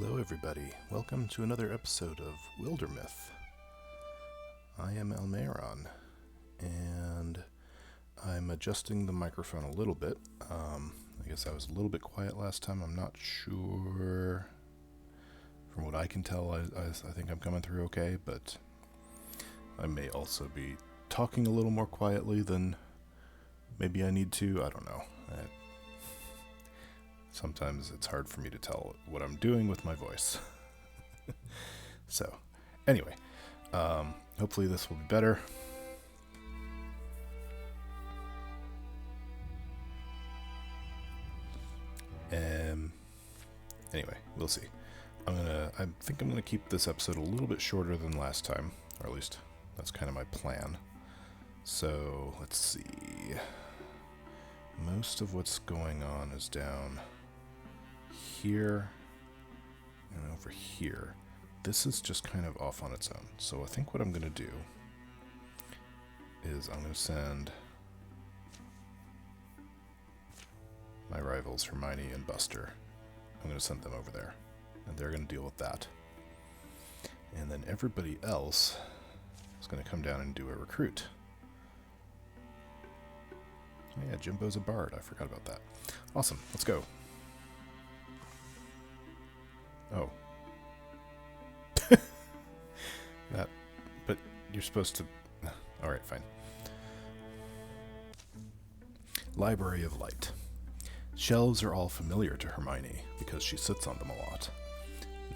Hello everybody, welcome to another episode of Wildermyth. I am Almeron, and I'm adjusting the microphone a little bit. I guess I was a little bit quiet last time, I'm not sure. From what I can tell, I think I'm coming through okay, but I may also be talking a little more quietly than maybe I need to, I don't know. Sometimes it's hard for me to tell what I'm doing with my voice. So, anyway, hopefully this will be better. Anyway, we'll see. I think I'm gonna keep this episode a little bit shorter than last time, or at least that's kind of my plan. So, let's see. Most of what's going on is down here and over here. This is just kind of off on its own. So I think what I'm going to do is I'm going to send my rivals Hermione and Buster. I'm going to send them over there, and they're going to deal with that. And then everybody else is going to come down and do a recruit. Oh yeah, Jimbo's a bard. I forgot about that. Awesome. Let's go. Oh. But you're supposed to... Alright, fine. Library of Light. Shelves are all familiar to Hermione, because she sits on them a lot.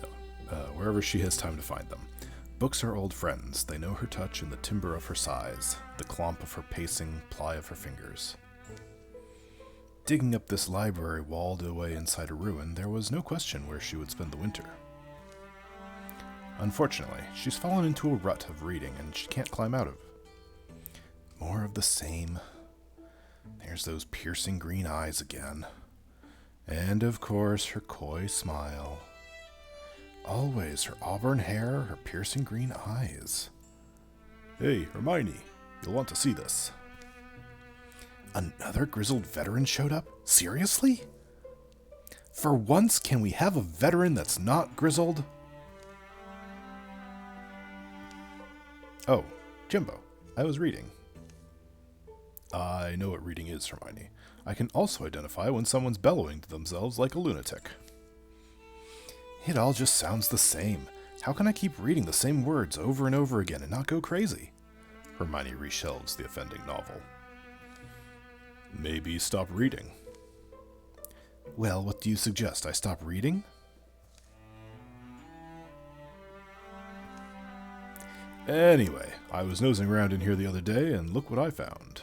No, wherever she has time to find them. Books are old friends. They know her touch and the timbre of her size, the clomp of her pacing, ply of her fingers. Digging up this library walled away inside a ruin, there was no question where she would spend the winter. Unfortunately, she's fallen into a rut of reading and she can't climb out of. More of the same. There's those piercing green eyes again. And of course, her coy smile. Always her auburn hair, her piercing green eyes. Hey, Hermione, you'll want to see this. Another grizzled veteran showed up? Seriously? For once, can we have a veteran that's not grizzled? Oh, Jimbo, I was reading. I know what reading is, Hermione. I can also identify when someone's bellowing to themselves like a lunatic. It all just sounds the same. How can I keep reading the same words over and over again and not go crazy? Hermione reshelves the offending novel. Maybe stop reading. Well, what do you suggest? I stop reading? Anyway, I was nosing around in here the other day, and look what I found.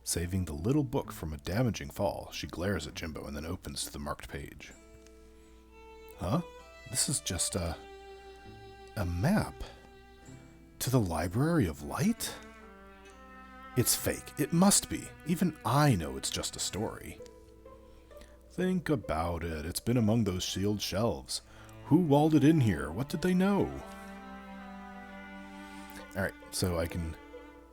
Saving the little book from a damaging fall, she glares at Jimbo and then opens to the marked page. Huh? This is just a map. To the Library of Light? It's fake. It must be. Even I know it's just a story. Think about it. It's been among those sealed shelves. Who walled it in here? What did they know? Alright, so I can...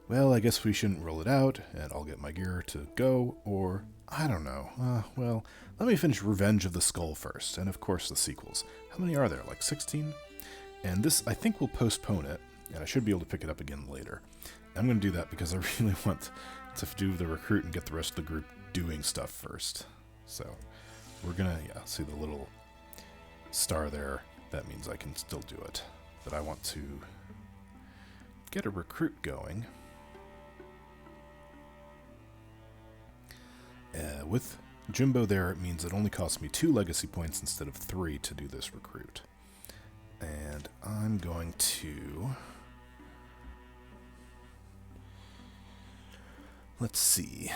Well, I guess we shouldn't roll it out, and I'll get my gear to go, or... I don't know. Well, let me finish Revenge of the Skull first, and of course the sequels. How many are there? Like 16? And this, I think, will postpone it, and I should be able to pick it up again later. I'm going to do that because I really want to do the recruit and get the rest of the group doing stuff first. So, we're going to, see the little star there. That means I can still do it. But I want to get a recruit going. With Jimbo there, it means it only costs me 2 legacy points instead of 3 to do this recruit. And I'm going to... Let's see.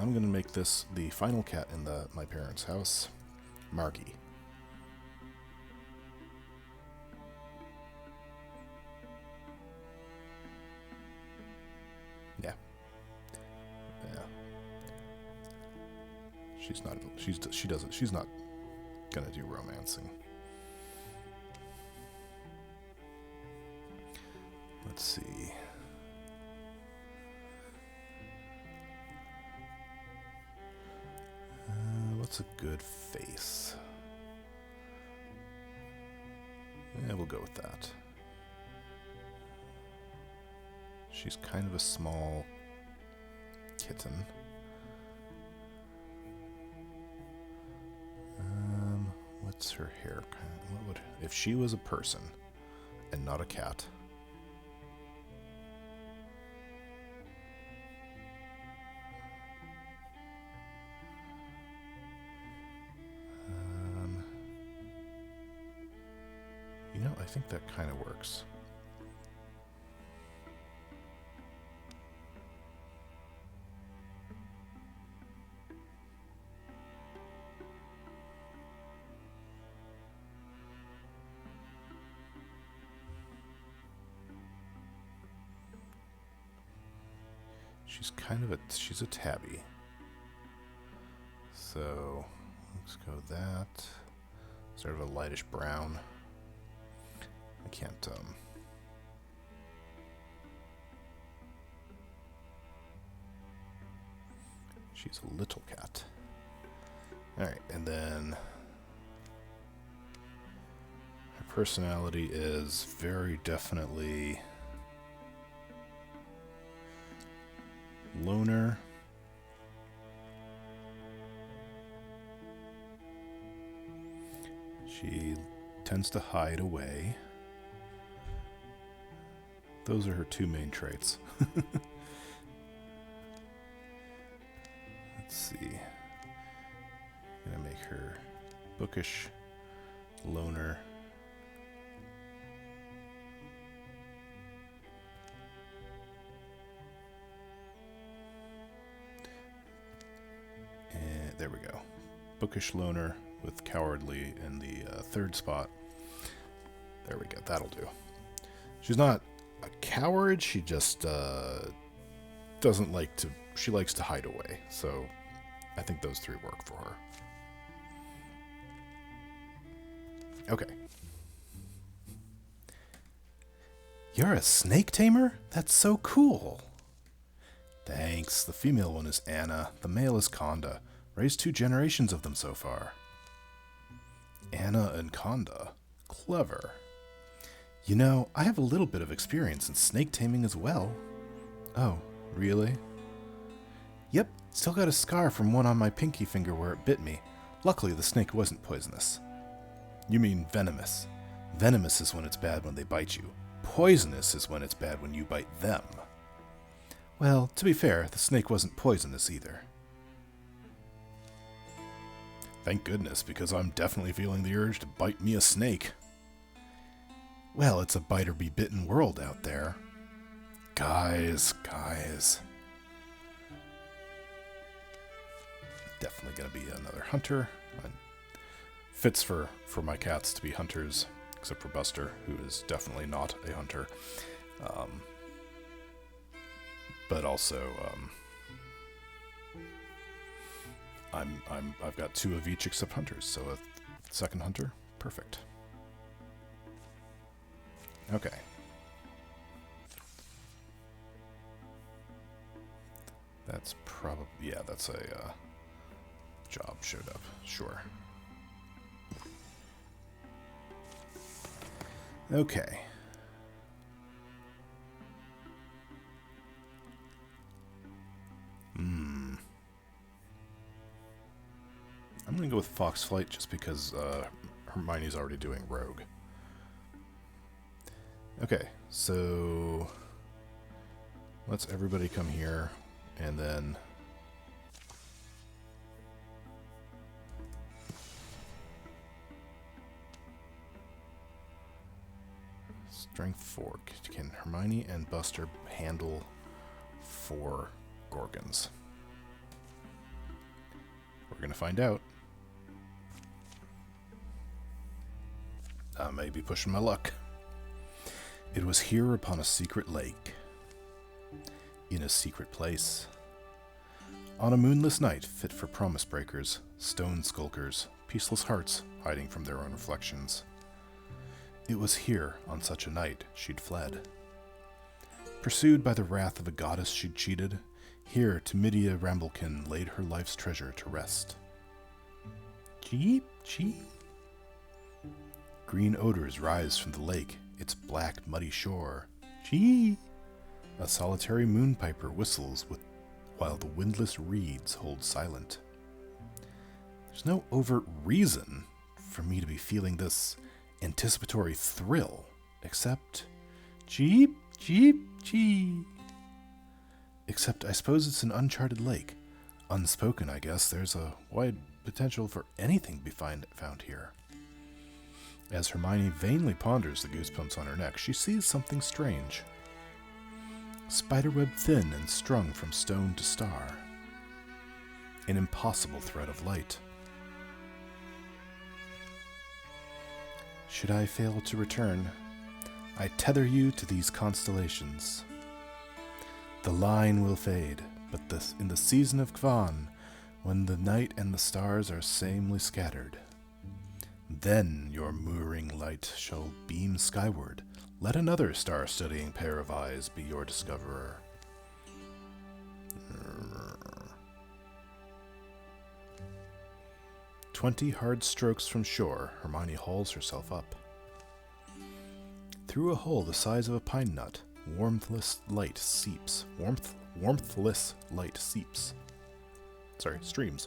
I'm going to make this the final cat in my parents' house, Margie. Yeah. She's not gonna do romancing. Let's see. What's a good face? Yeah, we'll go with that. She's kind of a small kitten. What's her hair? What would, if she was a person and not a cat? You know, I think that kind of works. She's a tabby. So let's go that. Sort of a lightish brown. I can't she's a little cat. Alright, and then her personality is very definitely loner. She tends to hide away. Those are her two main traits. Let's see. I'm gonna make her bookish, loner. And there we go. Bookish, loner with cowardly in the third spot. There we go. That'll do. She's not a coward. She just doesn't like to. She likes to hide away. So I think those three work for her. Okay. You're a snake tamer? That's so cool. Thanks. The female one is Anna. The male is Conda. Raised 2 generations of them so far. Anna and Conda. Clever. You know, I have a little bit of experience in snake taming as well. Oh, really? Yep, still got a scar from one on my pinky finger where it bit me. Luckily, the snake wasn't poisonous. You mean venomous. Venomous is when it's bad when they bite you. Poisonous is when it's bad when you bite them. Well, to be fair, the snake wasn't poisonous either. Thank goodness, because I'm definitely feeling the urge to bite me a snake. Well, it's a bite or be bitten world out there. Guys. Definitely gonna be another hunter. Fits for my cats to be hunters, except for Buster, who is definitely not a hunter. But also, I've got 2 of each except hunters, so a second hunter, perfect. Okay. That's probably, yeah, that's a job showed up, sure. Okay. I'm gonna go with Foxflight just because Hermione's already doing Rogue. Okay, so let's everybody come here, and then Strength 4. Can Hermione and Buster handle 4 Gorgons? We're gonna find out. I may be pushing my luck. It was here upon a secret lake, in a secret place, on a moonless night fit for promise breakers, stone skulkers, peaceless hearts hiding from their own reflections. It was here, on such a night, she'd fled. Pursued by the wrath of a goddess she'd cheated, here Timidia Ramblekin laid her life's treasure to rest. Cheep, cheep. Green odors rise from the lake, its black, muddy shore. Chee! A solitary moonpiper whistles while the windless reeds hold silent. There's no overt reason for me to be feeling this anticipatory thrill, except cheep, cheep, cheep. Except I suppose it's an uncharted lake. Unspoken, I guess, there's a wide potential for anything to be found here. As Hermione vainly ponders the goosebumps on her neck, she sees something strange. Spiderweb thin and strung from stone to star. An impossible thread of light. Should I fail to return, I tether you to these constellations. The line will fade, but in the season of Kvan, when the night and the stars are samely scattered, then your mooring light shall beam skyward. Let another star-studying pair of eyes be your discoverer. 20 hard strokes from shore, Hermione hauls herself up. Through a hole the size of a pine nut, warmthless light seeps. Streams.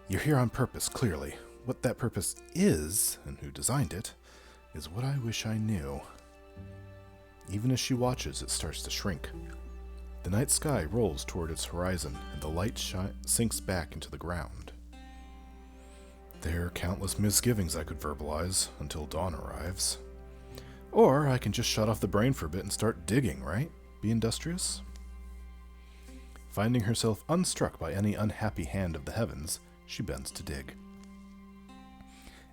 You're here on purpose, clearly. What that purpose is, and who designed it, is what I wish I knew. Even as she watches, it starts to shrink. The night sky rolls toward its horizon, and the light sinks back into the ground. There are countless misgivings I could verbalize until dawn arrives. Or I can just shut off the brain for a bit and start digging, right? Be industrious? Finding herself unstruck by any unhappy hand of the heavens, she bends to dig.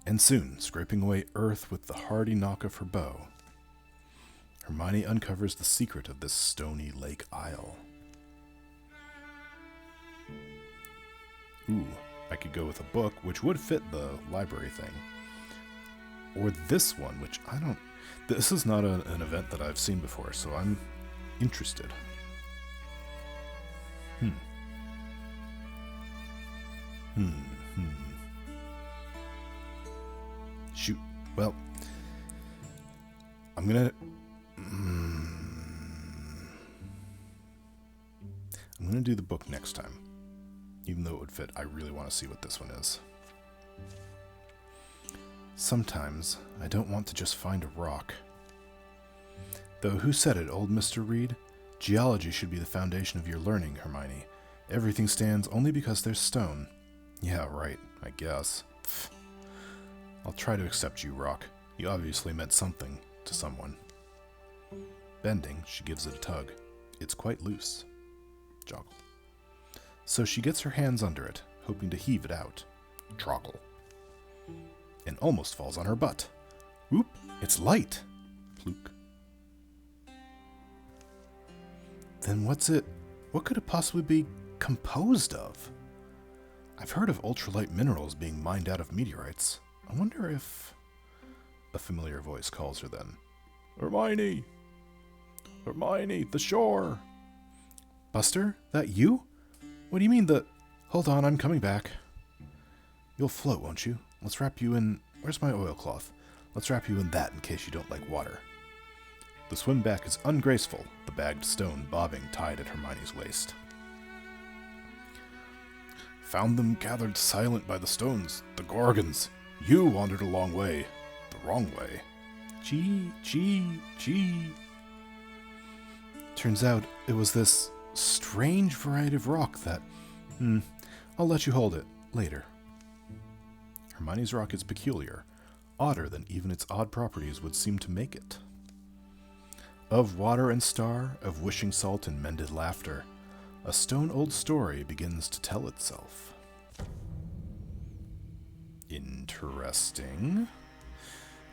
And soon, scraping away earth with the hardy knock of her bow, Hermione uncovers the secret of this stony lake isle. Ooh, I could go with a book, which would fit the library thing. Or this one, which I don't... This is not an event that I've seen before, so I'm interested. Shoot. Well, I'm gonna do the book next time. Even though it would fit, I really want to see what this one is. Sometimes I don't want to just find a rock. Though who said it, old Mr. Reed? Geology should be the foundation of your learning, Hermione. Everything stands only because there's stone. Yeah, right, I guess. Pfft. I'll try to accept you, Rock. You obviously meant something to someone. Bending, she gives it a tug. It's quite loose. Joggle. So she gets her hands under it, hoping to heave it out. Troggle. And almost falls on her butt. Whoop! It's light! Pluk. Then what could it possibly be composed of? I've heard of ultralight minerals being mined out of meteorites. I wonder if... A familiar voice calls her then. Hermione! Hermione, the shore! Buster, that you? What do you mean the... Hold on, I'm coming back. You'll float, won't you? Let's wrap you in... Where's my oilcloth? Let's wrap you in that in case you don't like water. The swim back is ungraceful, the bagged stone bobbing tied at Hermione's waist. Found them gathered silent by the stones, the Gorgons. You wandered a long way. The wrong way. Gee. Turns out it was this strange variety of rock that... I'll let you hold it later. Hermione's rock is peculiar, odder than even its odd properties would seem to make it. Of water and star, of wishing salt and mended laughter, a stone-old story begins to tell itself. Interesting.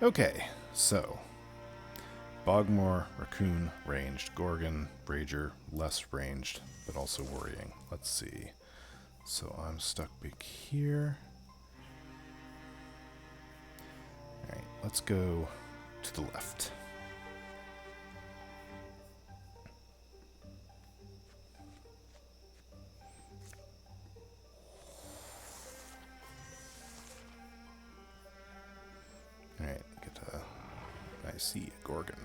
Okay, so... Bogmore, Raccoon, ranged. Gorgon, Rager, less ranged, but also worrying. Let's see. So I'm stuck back here. Alright, let's go to the left. see a Gorgon.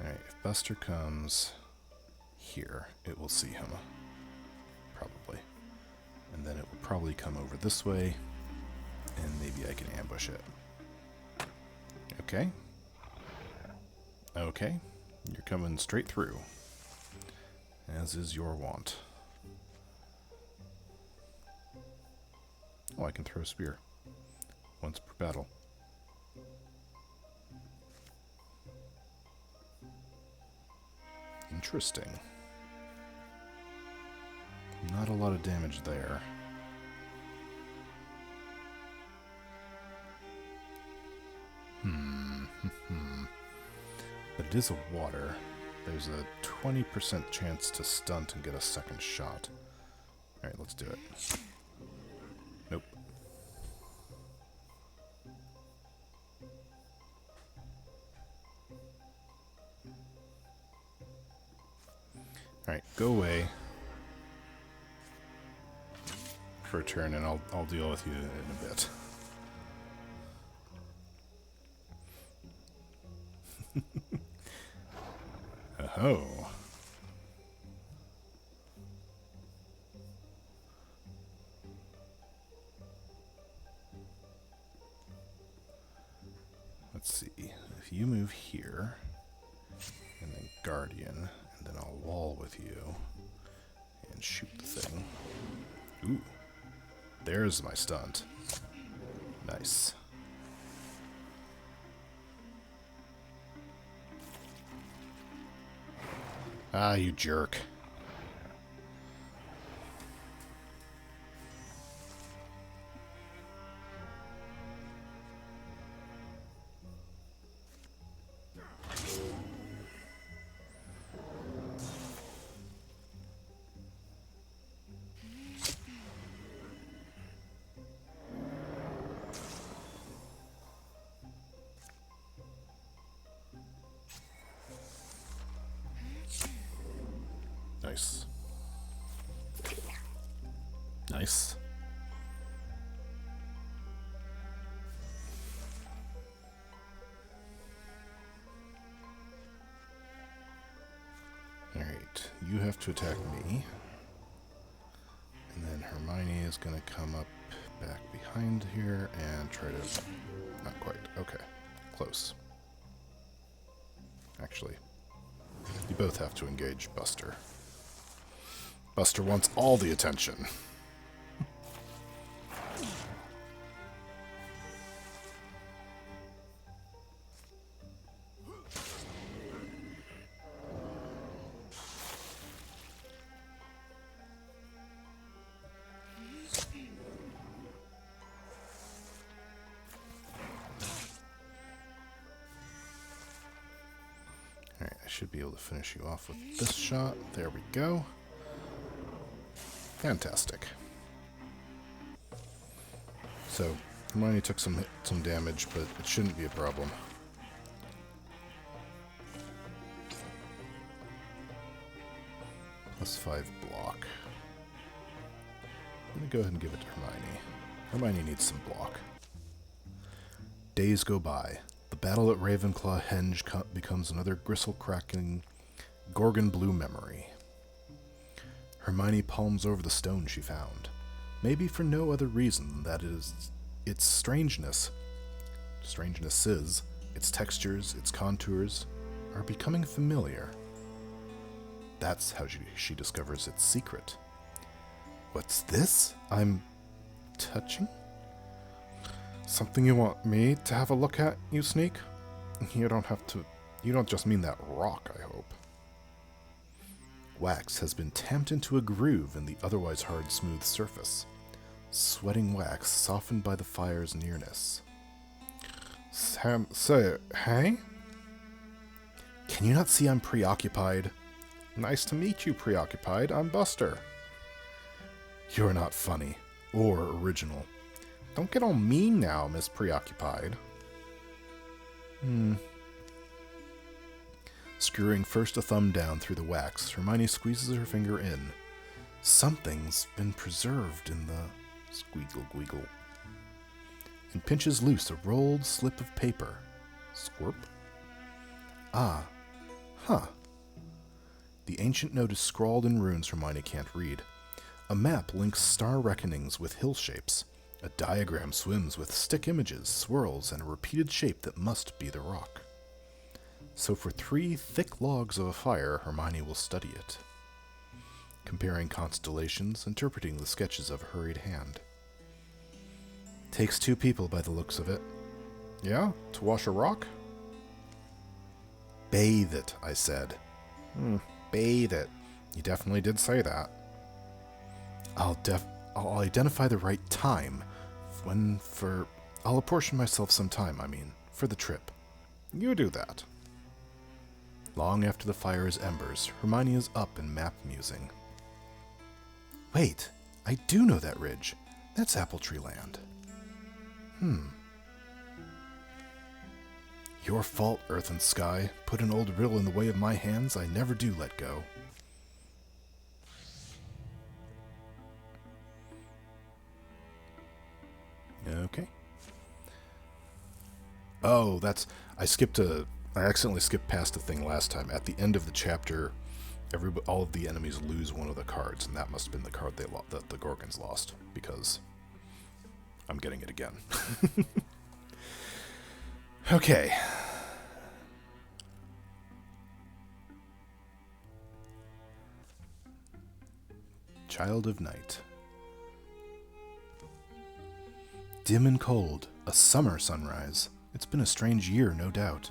Alright, if Buster comes here, it will see him. Probably. And then it will probably come over this way, and maybe I can ambush it. Okay. Okay. You're coming straight through. As is your wont. Oh, I can throw a spear. Once per battle. Interesting. Not a lot of damage there. But it is a water. There's a 20% chance to stunt and get a second shot. Alright, let's do it. Nope. Alright, go away for a turn, and I'll deal with you in a bit. Oh. Let's see. If you move here, and then Guardian, and then I'll wall with you, and shoot the thing. Ooh. There's my stunt. Nice. Ah, you jerk. Nice. Nice. Alright, you have to attack me. And then Hermione is going to come up back behind here and try to... Not quite. Okay. Close. Actually, you both have to engage Buster. Buster wants all the attention. Alright, I should be able to finish you off with this shot. There we go. Fantastic. So, Hermione took some damage, but it shouldn't be a problem. +5 block. I'm going to go ahead and give it to Hermione. Hermione needs some block. Days go by. The battle at Ravenclaw Henge becomes another gristle-cracking, Gorgon-blue memory. Hermione palms over the stone she found, maybe for no other reason than that its strangenesses, its textures, its contours, are becoming familiar. That's how she discovers its secret. What's this I'm touching? Something you want me to have a look at, you sneak? You don't just mean that rock, I hope. Wax has been tamped into a groove in the otherwise hard, smooth surface. Sweating wax softened by the fire's nearness. So, hey? Can you not see I'm preoccupied? Nice to meet you, Preoccupied. I'm Buster. You're not funny. Or original. Don't get all mean now, Miss Preoccupied. Screwing first a thumb down through the wax, Hermione squeezes her finger in. Something's been preserved in the... Squeagle-gweagle. and pinches loose a rolled slip of paper. Squirp. Ah. Huh. The ancient note is scrawled in runes Hermione can't read. A map links star reckonings with hill shapes. A diagram swims with stick images, swirls, and a repeated shape that must be the rock. So for 3 thick logs of a fire, Hermione will study it, comparing constellations, interpreting the sketches of a hurried hand. Takes 2 people by the looks of it. Yeah? To wash a rock? Bathe it, I said. Bathe it. You definitely did say that. I'll identify the right time. I'll apportion myself some time, for the trip. You do that. Long after the fire's embers, Hermione is up and map musing. Wait, I do know that ridge. That's Apple Tree Land. Your fault, Earth and Sky. Put an old riddle in the way of my hands, I never do let go. Okay. Oh, I accidentally skipped past a thing last time. At the end of the chapter, all of the enemies lose one of the cards, and that must have been the card that the Gorgons lost, because I'm getting it again. Okay. Child of Night. Dim and cold, a summer sunrise. It's been a strange year, no doubt.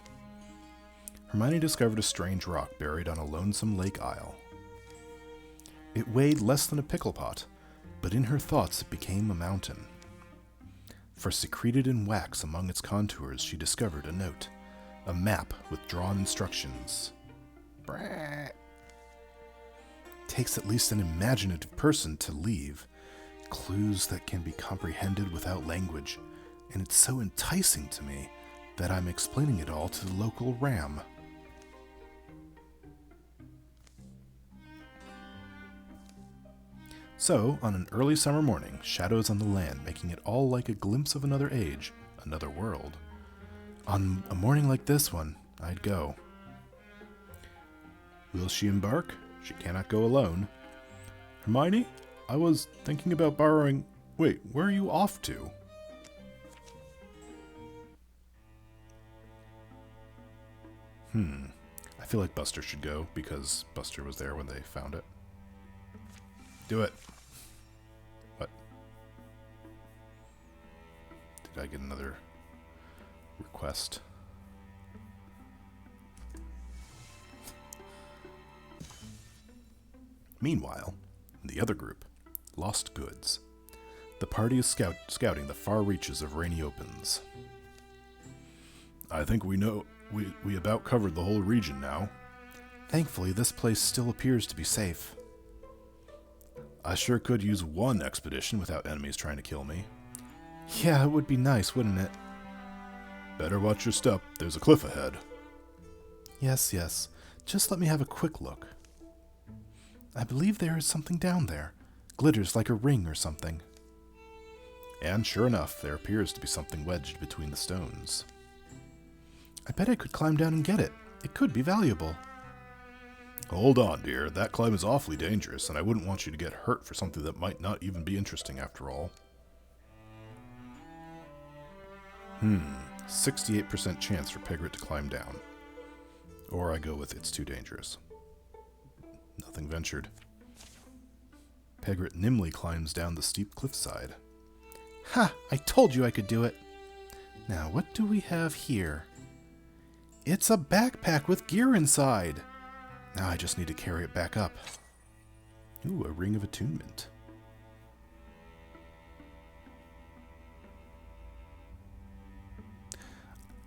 Hermione discovered a strange rock buried on a lonesome lake isle. It weighed less than a pickle pot, but in her thoughts it became a mountain. For secreted in wax among its contours, she discovered a note, a map with drawn instructions. Brrr. Takes at least an imaginative person to leave. Clues that can be comprehended without language, and it's so enticing to me that I'm explaining it all to the local ram. So, on an early summer morning, shadows on the land, making it all like a glimpse of another age, another world. On a morning like this one, I'd go. Will she embark? She cannot go alone. Hermione, I was thinking about borrowing... Wait, where are you off to? I feel like Buster should go, because Buster was there when they found it. Do it. What? Did I get another request? Meanwhile, in the other group, Lost Goods. The party is scouting the far reaches of Rainy Opens. I think we know we about covered the whole region now. Thankfully, this place still appears to be safe. I sure could use one expedition without enemies trying to kill me. Yeah, it would be nice, wouldn't it? Better watch your step. There's a cliff ahead. Yes. Just let me have a quick look. I believe there is something down there. Glitters like a ring or something. And sure enough, there appears to be something wedged between the stones. I bet I could climb down and get it. It could be valuable. Hold on, dear. That climb is awfully dangerous, and I wouldn't want you to get hurt for something that might not even be interesting after all. 68% chance for Pegrit to climb down. Or I go with it's too dangerous. Nothing ventured. Pegrit nimbly climbs down the steep cliffside. Ha! I told you I could do it! Now, what do we have here? It's a backpack with gear inside! Now I just need to carry it back up. Ooh, a ring of attunement.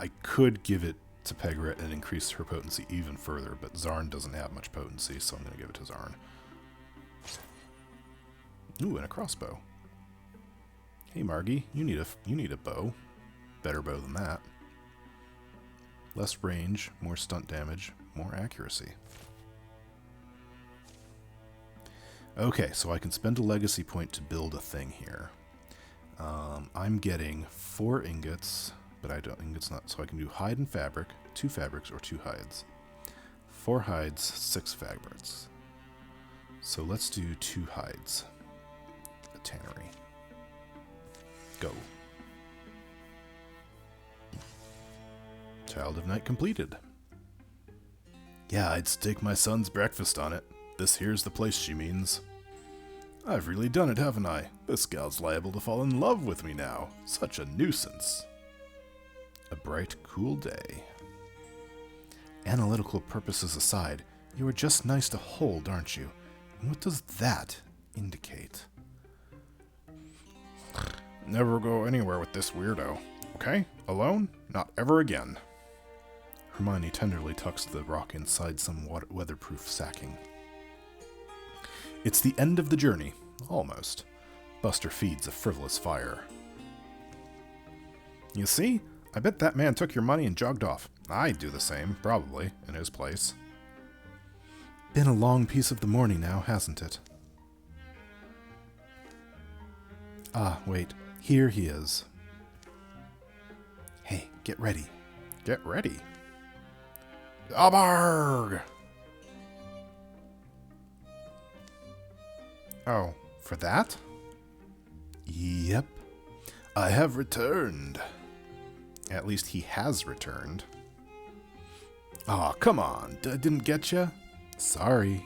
I could give it to Pegrit and increase her potency even further, but Zarn doesn't have much potency, so I'm going to give it to Zarn. Ooh, and a crossbow. Hey Margie, you need a bow. Better bow than that. Less range, more stunt damage, more accuracy. Okay, so I can spend a legacy point to build a thing here. I'm getting 4 ingots, but I don't ingots not, so I can do hide and fabric, 2 fabrics or 2 hides. 4 hides, 6 fabrics. So let's do 2 hides. A tannery. Go. Child of Night completed. Yeah, I'd stake my son's breakfast on it. This here's the place she means. I've really done it, haven't I? This gal's liable to fall in love with me now. Such a nuisance. A bright, cool day. Analytical purposes aside, you are just nice to hold, aren't you? And what does that indicate? Never go anywhere with this weirdo. Okay? Alone? Not ever again. Hermione tenderly tucks the rock inside some weatherproof sacking. It's the end of the journey. Almost. Buster feeds a frivolous fire. You see? I bet that man took your money and jogged off. I'd do the same, probably, in his place. Been a long piece of the morning now, hasn't it? Ah, wait. Here he is. Hey, get ready. Get ready? Abarg! Oh, for that? Yep. I have returned. At least he has returned. Aw, come on. Didn't get ya? Sorry.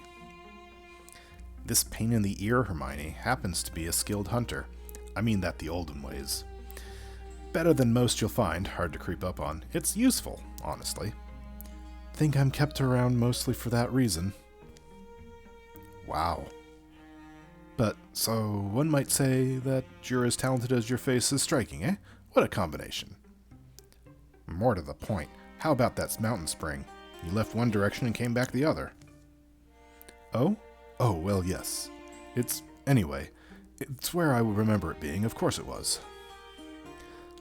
This pain in the ear, Hermione, happens to be a skilled hunter. I mean that the olden ways. Better than most you'll find, hard to creep up on. It's useful, honestly. Think I'm kept around mostly for that reason. Wow. But, so, one might say that you're as talented as your face is striking, eh? What a combination. More to the point, how about that mountain spring? You left one direction and came back the other. Oh? Oh, well, yes. Anyway, it's where I remember it being, of course it was.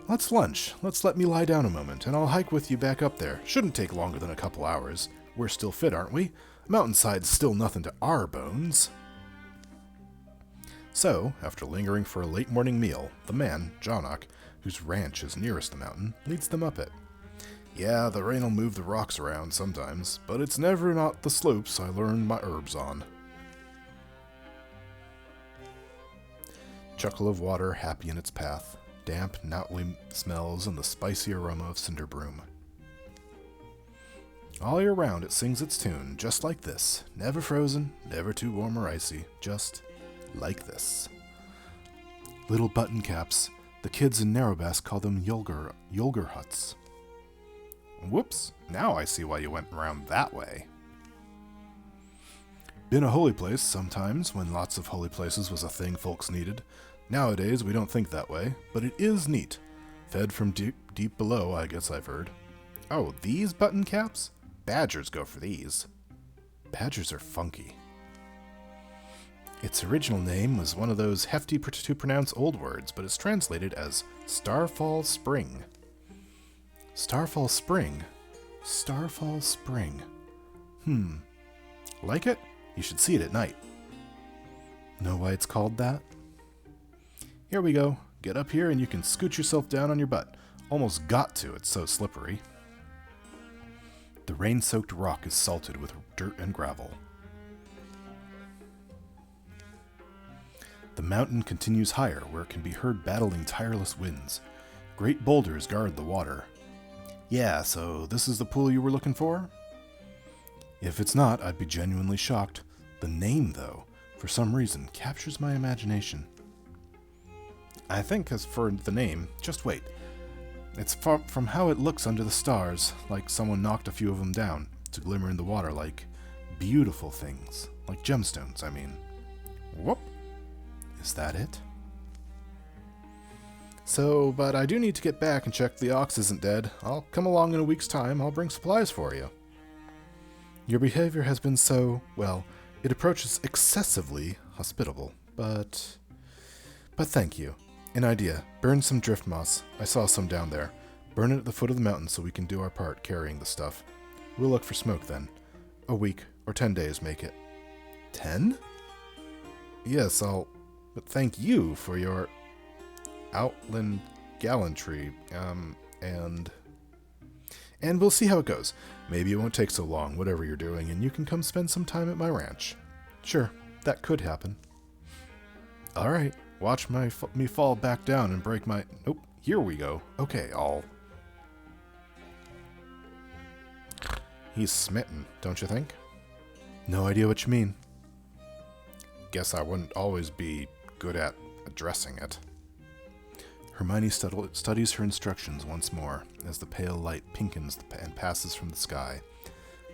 Let's lunch. Let me lie down a moment, and I'll hike with you back up there. Shouldn't take longer than a couple hours. We're still fit, aren't we? Mountainside's still nothing to our bones. So, after lingering for a late morning meal, the man, Jonock, whose ranch is nearest the mountain, leads them up it. Yeah, the rain'll move the rocks around sometimes, but it's never not the slopes I learned my herbs on. Chuckle of water happy in its path, damp, nightly smells, and the spicy aroma of cinder broom. All year round it sings its tune, just like this, never frozen, never too warm or icy, just like this. Little button caps, the kids in Narrowbass call them Yolger huts. Whoops, now I see why you went around that way. Been a holy place sometimes, when lots of holy places was a thing folks needed. Nowadays we don't think that way, but it is neat. Fed from deep below, I guess I've heard. Oh, these button caps? Badgers go for these. Badgers are funky. Its original name was one of those hefty to pronounce old words, but it's translated as Starfall Spring. Starfall Spring? Starfall Spring. Like it? You should see it at night. Know why it's called that? Here we go. Get up here and you can scoot yourself down on your butt. Almost got to, it's so slippery. The rain-soaked rock is salted with dirt and gravel. The mountain continues higher, where it can be heard battling tireless winds. Great boulders guard the water. Yeah, so this is the pool you were looking for? If it's not, I'd be genuinely shocked. The name, though, for some reason, captures my imagination. I think as for the name, just wait. It's far from how it looks under the stars, like someone knocked a few of them down to glimmer in the water like beautiful things, like gemstones, I mean. Whoop! Is that it? So, but I do need to get back and check the ox isn't dead. I'll come along in a week's time. I'll bring supplies for you. Your behavior has been so, well, it approaches excessively hospitable, but thank you. An idea. Burn some drift moss. I saw some down there. Burn it at the foot of the mountain so we can do our part carrying the stuff. We'll look for smoke then. A week or 10 days make it. 10? Yes, but thank you for your... outland gallantry, and we'll see how it goes. Maybe it won't take so long, whatever you're doing, and you can come spend some time at my ranch. Sure, that could happen. Alright, watch me fall back down and break my... Nope, here we go. Okay, He's smitten, don't you think? No idea what you mean. Guess I wouldn't always be good at addressing it. Hermione studies her instructions once more as the pale light pinkens and passes from the sky.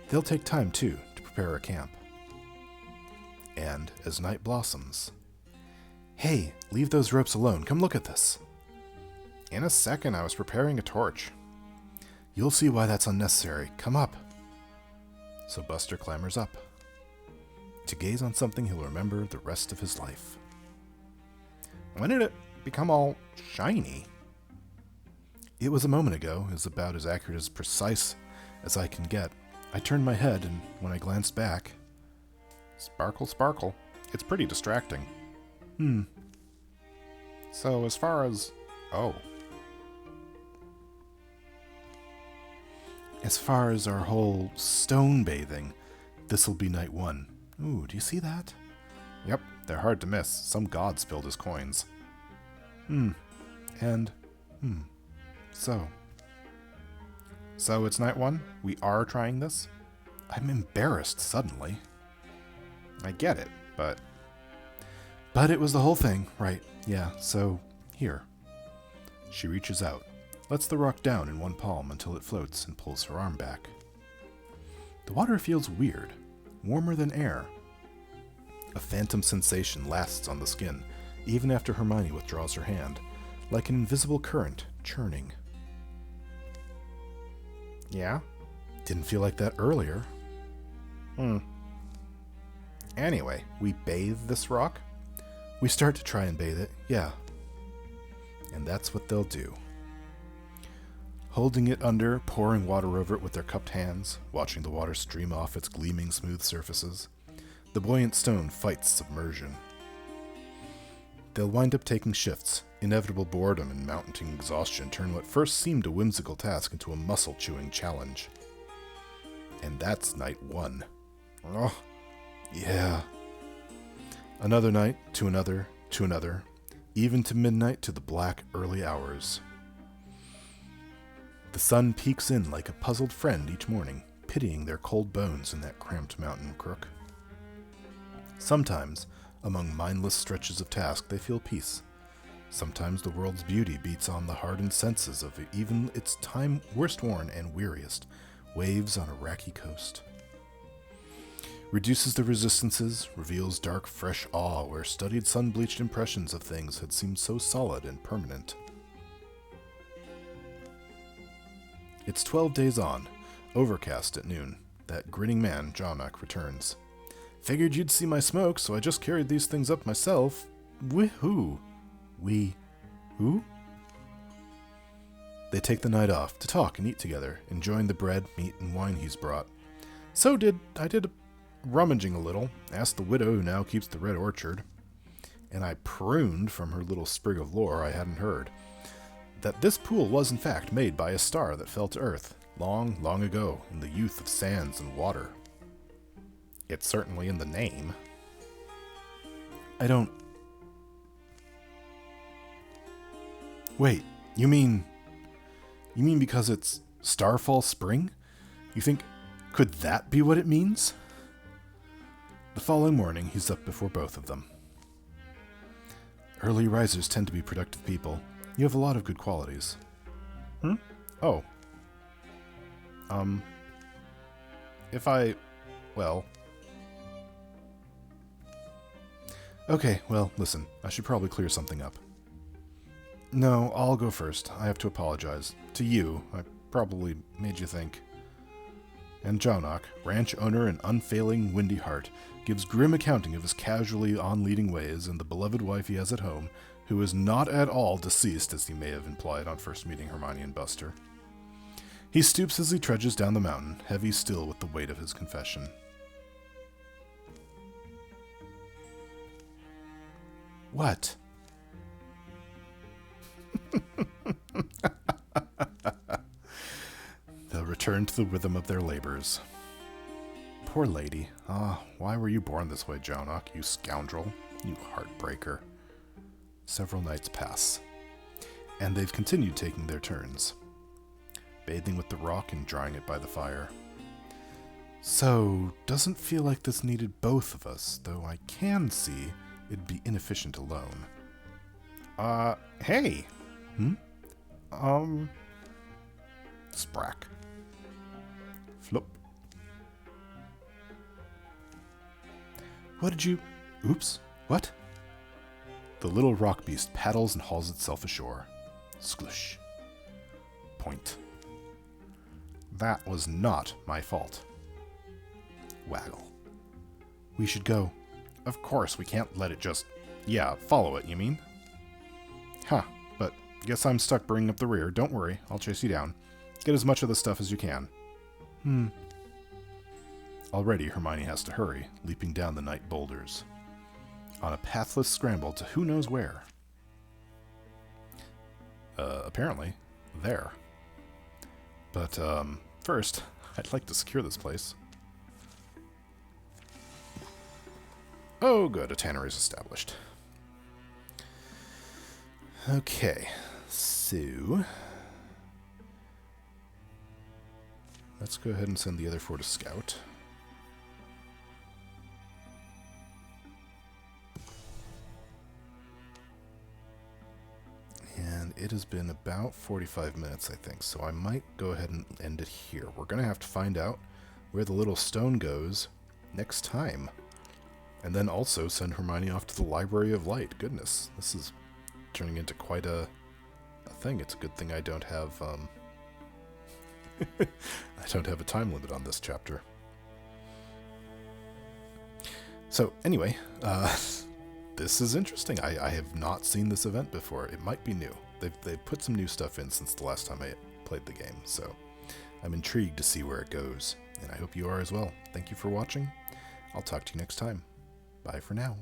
They'll take time, too, to prepare a camp. And as night blossoms... Hey, leave those ropes alone. Come look at this. In a second, I was preparing a torch. You'll see why that's unnecessary. Come up. So Buster clambers up, to gaze on something he'll remember the rest of his life. When did it become all shiny? It was a moment ago, is about as accurate as precise as I can get. I turned my head, and when I glanced back... Sparkle, sparkle. It's pretty distracting. So as far as... Oh. As far as our whole stone bathing, this'll be night 1. Ooh, do you see that? Yep, they're hard to miss. Some god spilled his coins. So it's night 1? We are trying this? I'm embarrassed suddenly. I get it, but it was the whole thing, right? Yeah, so here. She reaches out, lets the rock down in one palm until it floats and pulls her arm back. The water feels weird, warmer than air. A phantom sensation lasts on the skin, even after Hermione withdraws her hand, like an invisible current churning. Yeah? Didn't feel like that earlier. Anyway, we bathe this rock? We start to try and bathe it, yeah. And that's what they'll do. Holding it under, pouring water over it with their cupped hands, watching the water stream off its gleaming smooth surfaces, the buoyant stone fights submersion. They'll wind up taking shifts. Inevitable boredom and mounting exhaustion turn what first seemed a whimsical task into a muscle-chewing challenge. And that's night 1. Oh, yeah. Another night, to another, even to midnight to the black early hours. The sun peeks in like a puzzled friend each morning, pitying their cold bones in that cramped mountain crook. Sometimes, among mindless stretches of task, they feel peace. Sometimes the world's beauty beats on the hardened senses of even its time worst worn and weariest waves on a rocky coast. Reduces the resistances, reveals dark, fresh awe where studied sun-bleached impressions of things had seemed so solid and permanent. It's 12 days on, overcast at noon. That grinning man, Jonak, returns. Figured you'd see my smoke, so I just carried these things up myself. Woohoo! Who? They take the night off to talk and eat together, enjoying the bread, meat, and wine he's brought. I did rummaging a little, asked the widow who now keeps the red orchard, and I pruned from her little sprig of lore I hadn't heard, that this pool was in fact made by a star that fell to Earth, long, long ago, in the youth of sands and water. It's certainly in the name. Wait, you mean because it's Starfall Spring? You think, could that be what it means? The following morning, he's up before both of them. Early risers tend to be productive people. You have a lot of good qualities. Oh. Okay, well, listen, I should probably clear something up. No, I'll go first. I have to apologize. To you, I probably made you think. And Jonak, ranch owner and unfailing windy heart, gives grim accounting of his casually on-leading ways and the beloved wife he has at home, who is not at all deceased as he may have implied on first meeting Hermione and Buster. He stoops as he trudges down the mountain, heavy still with the weight of his confession. What? They'll return to the rhythm of their labors. Poor lady. Ah, why were you born this way, Jonok, you scoundrel? You heartbreaker. Several nights pass, and they've continued taking their turns, bathing with the rock and drying it by the fire. So, doesn't feel like this needed both of us, though I can see it'd be inefficient alone. Hey! Sprack. Flop. What did you... Oops. What? The little rock beast paddles and hauls itself ashore. Sklush. Point. That was not my fault. Waggle. We should go. Of course, we can't let it just... Yeah, follow it, you mean? Huh, but guess I'm stuck bringing up the rear. Don't worry, I'll chase you down. Get as much of the stuff as you can. Already, Hermione has to hurry, leaping down the night boulders. On a pathless scramble to who knows where. Apparently, there. But, first, I'd like to secure this place. Oh, good, a tannery is established. Okay, so... let's go ahead and send the other 4 to scout. And it has been about 45 minutes, I think, so I might go ahead and end it here. We're going to have to find out where the little stone goes next time. And then also send Hermione off to the Library of Light. Goodness, this is turning into quite a thing. It's a good thing I don't have, I don't have a time limit on this chapter. So, anyway, this is interesting. I have not seen this event before. It might be new. They've put some new stuff in since the last time I played the game, so I'm intrigued to see where it goes, and I hope you are as well. Thank you for watching. I'll talk to you next time. Bye for now.